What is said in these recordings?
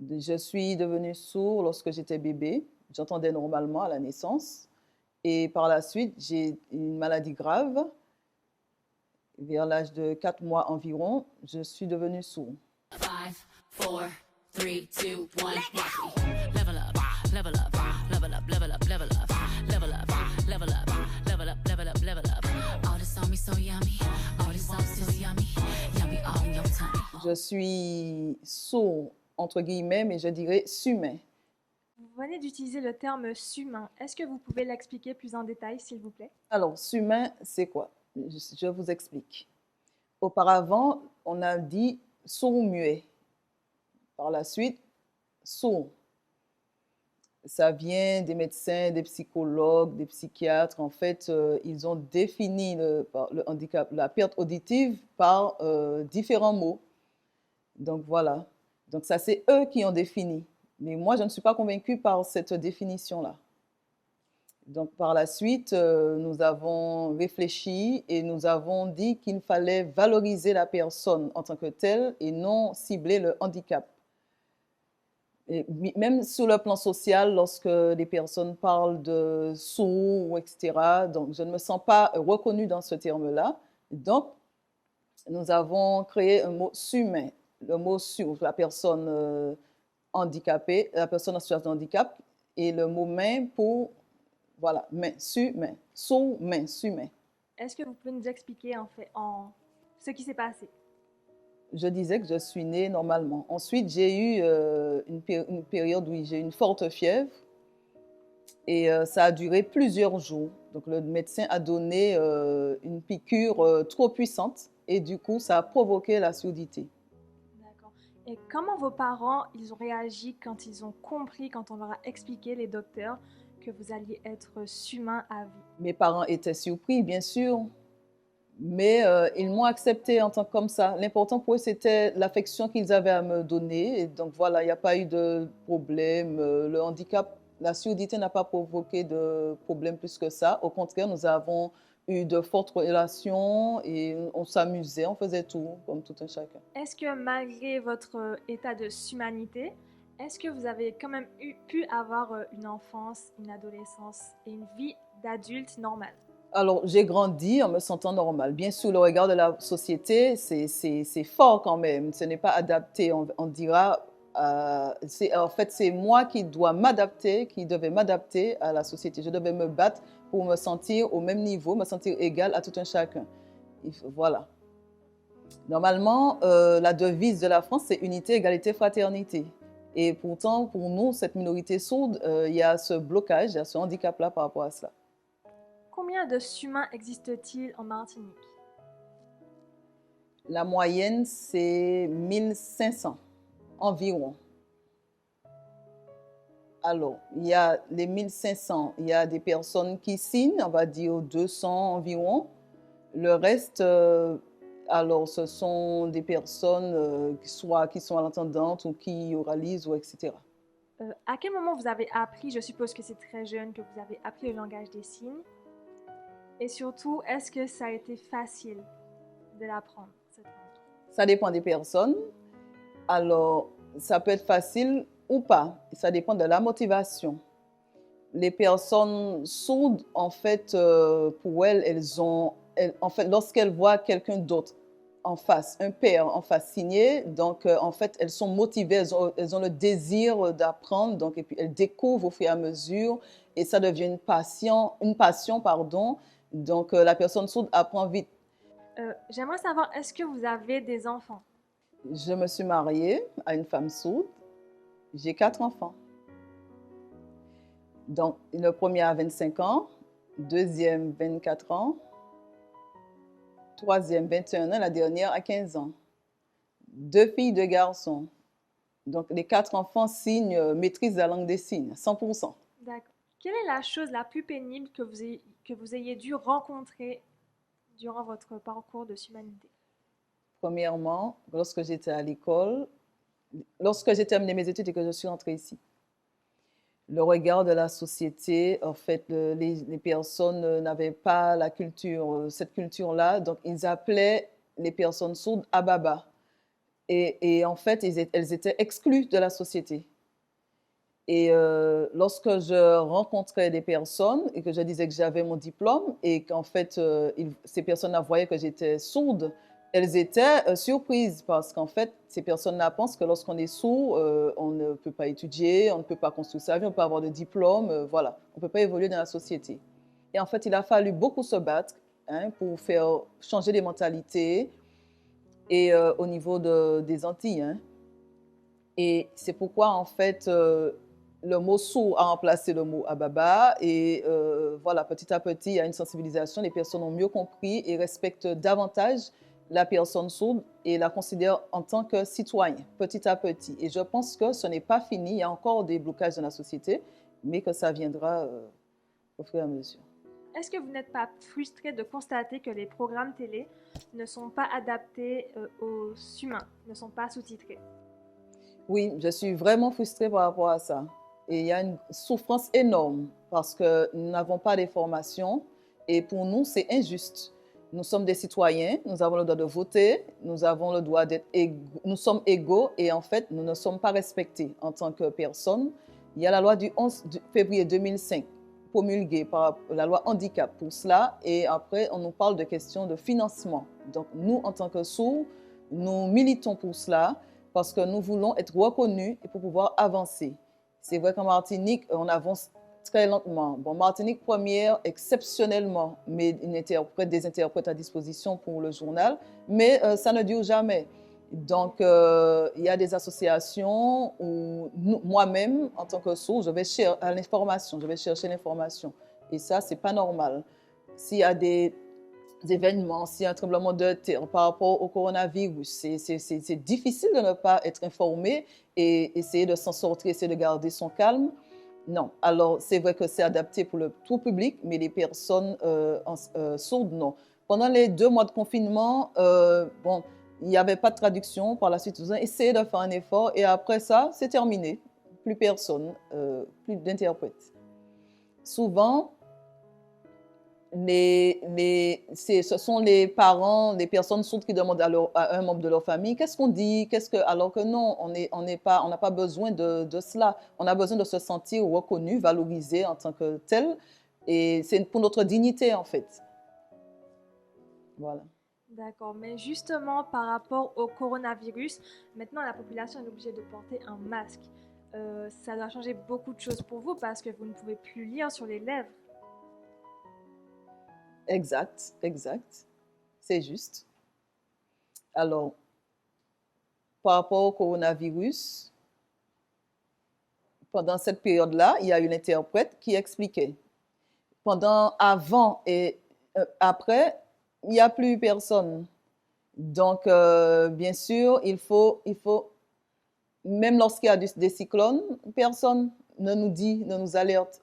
Je suis devenue sourde lorsque j'étais bébé. J'entendais normalement à la naissance. Et par la suite, j'ai une maladie grave. Vers l'âge de 4 mois environ, je suis devenue sourde. 5, 4, 3, 2, 1, rock me. Level up, level up, level up, level up, level up, level up, level up, level up, level up, level up. All this on me so yummy, all this on so yummy, yummy all in your tummy. Je suis sourde, entre guillemets, mais je dirais sumain. Vous venez d'utiliser le terme sumain. Est-ce que vous pouvez l'expliquer plus en détail, s'il vous plaît? Alors, sumain, c'est quoi? Je vous explique. Auparavant, on a dit sourd-muet. Par la suite, sourd. Ça vient des médecins, des psychologues, des psychiatres. En fait, ils ont défini le handicap, la perte auditive par différents mots. Donc voilà. Donc ça, c'est eux qui ont défini. Mais moi, je ne suis pas convaincue par cette définition-là. Donc par la suite, nous avons réfléchi et nous avons dit qu'il fallait valoriser la personne en tant que telle et non cibler le handicap. Et même sur le plan social, lorsque les personnes parlent de sourds, etc., donc je ne me sens pas reconnue dans ce terme-là. Donc, nous avons créé un mot sumain, le mot sur la personne handicapée, la personne en situation de handicap, et le mot main pour, voilà, main, sumain, sourd, main, sumain. Est-ce que vous pouvez nous expliquer en ce qui s'est passé? Je disais que je suis née normalement. Ensuite, j'ai eu une période où j'ai eu une forte fièvre et ça a duré plusieurs jours. Donc, le médecin a donné une piqûre trop puissante et du coup, ça a provoqué la surdité. D'accord. Et comment vos parents, ils ont réagi quand ils ont compris, quand on leur a expliqué, les docteurs, que vous alliez être sumain à vie? Mes parents étaient surpris, bien sûr, mais ils m'ont accepté en tant que comme ça. L'important pour eux, c'était l'affection qu'ils avaient à me donner. Et donc voilà, il n'y a pas eu de problème. Le handicap, la surdité n'a pas provoqué de problème plus que ça. Au contraire, nous avons eu de fortes relations et on s'amusait, on faisait tout, comme tout un chacun. Est-ce que malgré votre état de sumanité, est-ce que vous avez quand même pu avoir une enfance, une adolescence et une vie d'adulte normale? Alors, j'ai grandi en me sentant normale. Bien sûr, le regard de la société, c'est fort quand même. Ce n'est pas adapté. On dira, en fait, c'est moi qui dois m'adapter, qui devais m'adapter à la société. Je devais me battre pour me sentir au même niveau, me sentir égale à tout un chacun. Voilà. Normalement, la devise de la France, c'est unité, égalité, fraternité. Et pourtant, pour nous, cette minorité sourde, il y a ce blocage, il y a ce handicap-là par rapport à cela. Combien de sumains existe-t-il en Martinique? La moyenne, c'est 1500 environ. Alors, il y a les 1500, il y a des personnes qui signent, on va dire 200 environ. Le reste, alors, ce sont des personnes soit qui sont à l'entendante ou qui oralisent, ou etc. À quel moment vous avez appris, je suppose que c'est très jeune, que vous avez appris le langage des signes? Et surtout, est-ce que ça a été facile de l'apprendre, cette langue? Ça dépend des personnes. Alors, ça peut être facile ou pas. Ça dépend de la motivation. Les personnes sourdes, en fait, pour en fait, lorsqu'elles voient quelqu'un d'autre en face, un père en face signer, donc en fait, elles sont motivées, elles ont le désir d'apprendre, donc et puis elles découvrent au fur et à mesure, et ça devient une passion, pardon. Donc la personne sourde apprend vite. J'aimerais savoir, est-ce que vous avez des enfants? Je me suis mariée à une femme sourde. J'ai 4 enfants. Donc, le premier a 25 ans, deuxième 24 ans, troisième 21 ans, la dernière a 15 ans. 2 filles, 2 garçons. Donc, les 4 enfants maîtrisent la langue des signes, 100%. D'accord. Quelle est la chose la plus pénible que vous ayez dû rencontrer durant votre parcours de humanité? Premièrement, lorsque j'étais à l'école, lorsque j'ai terminé mes études et que je suis rentrée ici, le regard de la société, en fait, les personnes n'avaient pas la culture, cette culture-là, donc ils appelaient les personnes sourdes Ababa. Et en fait, elles étaient exclues de la société. Et lorsque je rencontrais des personnes et que je disais que j'avais mon diplôme et qu'en fait, ces personnes-là voyaient que j'étais sourde, elles étaient surprises parce qu'en fait, ces personnes-là pensent que lorsqu'on est sourd, on ne peut pas étudier, on ne peut pas construire sa vie, on ne peut pas avoir de diplôme, voilà, on ne peut pas évoluer dans la société. Et en fait, il a fallu beaucoup se battre, hein, pour faire changer les mentalités et au niveau des Antilles, hein. Et c'est pourquoi, en fait, le mot sourd a remplacé le mot ababa. Et voilà, petit à petit, il y a une sensibilisation. Les personnes ont mieux compris et respectent davantage la personne sourde et la considèrent en tant que citoyen, petit à petit. Et je pense que ce n'est pas fini. Il y a encore des blocages dans la société, mais que ça viendra au fur et à mesure. Est-ce que vous n'êtes pas frustré de constater que les programmes télé ne sont pas adaptés aux humains, ne sont pas sous-titrés? Oui, je suis vraiment frustrée par rapport à ça. Et il y a une souffrance énorme parce que nous n'avons pas de formation et pour nous, c'est injuste. Nous sommes des citoyens, nous avons le droit de voter, nous avons le droit d'être égaux, nous sommes égaux et en fait, nous ne sommes pas respectés en tant que personnes. Il y a la loi du 11 février 2005 promulguée par la loi handicap pour cela et après, on nous parle de questions de financement. Donc nous, en tant que sourds, nous militons pour cela parce que nous voulons être reconnus et pour pouvoir avancer. C'est vrai qu'en Martinique, on avance très lentement. Bon, Martinique première, exceptionnellement, mais des interprètes à disposition pour le journal, mais ça ne dure jamais. Donc, il y a des associations où moi-même, en tant que sourd, je vais chercher l'information. Et ça, c'est pas normal. S'il y a des événements, s'il y a un tremblement de terre par rapport au coronavirus, c'est difficile de ne pas être informé et essayer de s'en sortir, essayer de garder son calme. Non. Alors, c'est vrai que c'est adapté pour le tout public, mais les personnes sourdes, non. Pendant les 2 mois de confinement, bon, il n'y avait pas de traduction. Par la suite, ils ont essayé de faire un effort et après ça, c'est terminé. Plus personne, plus d'interprètes. Souvent, ce sont les parents, les personnes sourdes qui demandent à un membre de leur famille qu'est-ce qu'on dit, alors que non, on n'a pas besoin de cela. On a besoin de se sentir reconnu, valorisé en tant que tel, et c'est pour notre dignité en fait. Voilà. D'accord, mais justement par rapport au coronavirus, maintenant la population est obligée de porter un masque. Ça doit changer beaucoup de choses pour vous parce que vous ne pouvez plus lire sur les lèvres. Exact, exact. C'est juste. Alors, par rapport au coronavirus, pendant cette période-là, il y a eu l'interprète qui expliquait. Avant et après, il n'y a plus personne. Donc, bien sûr, il faut, même lorsqu'il y a des cyclones, personne ne nous dit, ne nous alerte.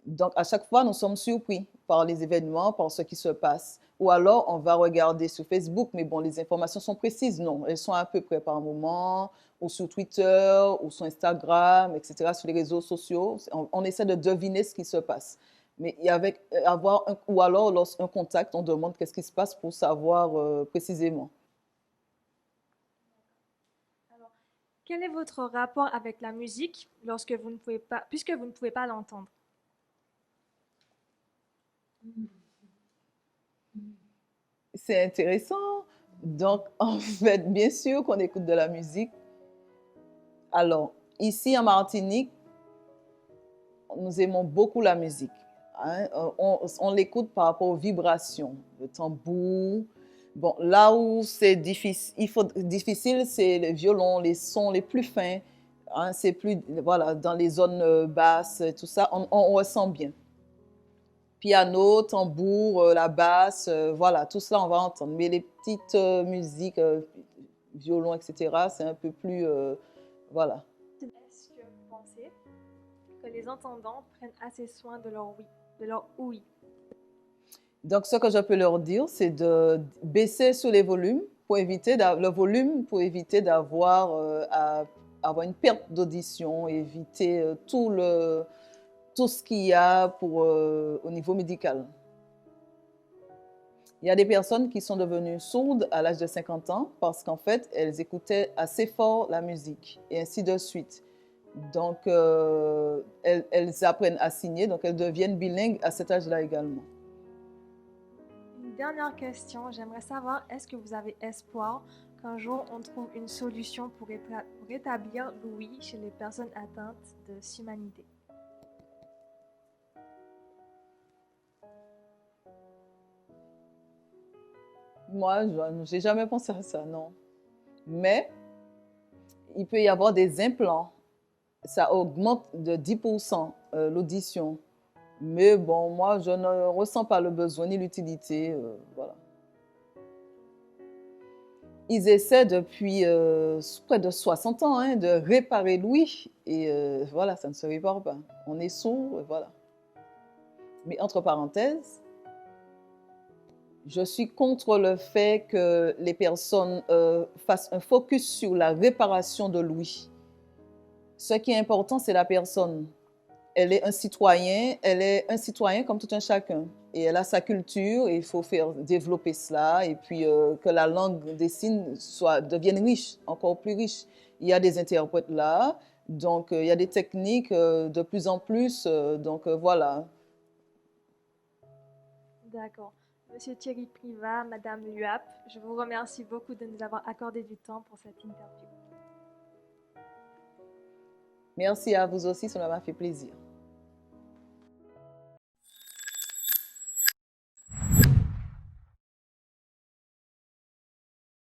Donc, à chaque fois, nous sommes surpris par les événements, par ce qui se passe. Ou alors, on va regarder sur Facebook, mais bon, les informations sont précises. Non, elles sont à peu près par moment, ou sur Twitter, ou sur Instagram, etc., sur les réseaux sociaux. On essaie de deviner ce qui se passe. Mais ou alors, lorsqu'un contact, on demande qu'est-ce qui se passe pour savoir précisément. Alors, quel est votre rapport avec la musique puisque vous ne pouvez pas l'entendre? C'est intéressant. Donc, en fait, bien sûr qu'on écoute de la musique. Alors, ici en Martinique, nous aimons beaucoup la musique. Hein. On l'écoute par rapport aux vibrations, le tambour. Bon, là où c'est difficile, c'est le violon, les sons les plus fins. Hein, c'est plus, voilà, dans les zones basses, tout ça, on ressent bien. Piano, tambour, la basse, voilà, tout cela on va entendre. Mais les petites musiques, violon, etc., c'est un peu plus, voilà. Est-ce que vous pensez que les entendants prennent assez soin de leur ouïe? Donc, ce que je peux leur dire, c'est de baisser sur les volumes pour éviter d'avoir avoir une perte d'audition, éviter tout ce qu'il y a au niveau médical. Il y a des personnes qui sont devenues sourdes à l'âge de 50 ans parce qu'en fait, elles écoutaient assez fort la musique et ainsi de suite. Donc, elles apprennent à signer, donc elles deviennent bilingues à cet âge-là également. Une dernière question, j'aimerais savoir, est-ce que vous avez espoir qu'un jour on trouve une solution pour rétablir l'ouïe chez les personnes atteintes de SUMANité? Moi, je n'ai jamais pensé à ça, non. Mais il peut y avoir des implants. Ça augmente de 10% l'audition. Mais bon, moi, je ne ressens pas le besoin ni l'utilité. Voilà. Ils essaient depuis près de 60 ans hein, de réparer l'ouïe. Et voilà, ça ne se répare pas. On est sourd, voilà. Mais entre parenthèses, je suis contre le fait que les personnes fassent un focus sur la réparation de l'ouïe. Ce qui est important, c'est la personne. Elle est un citoyen comme tout un chacun. Et elle a sa culture et il faut faire développer cela et puis que la langue des signes devienne riche, encore plus riche. Il y a des interprètes là, donc il y a des techniques de plus en plus, donc voilà. D'accord. Monsieur Thierry Privat, Madame Luap, je vous remercie beaucoup de nous avoir accordé du temps pour cette interview. Merci à vous aussi, cela m'a fait plaisir.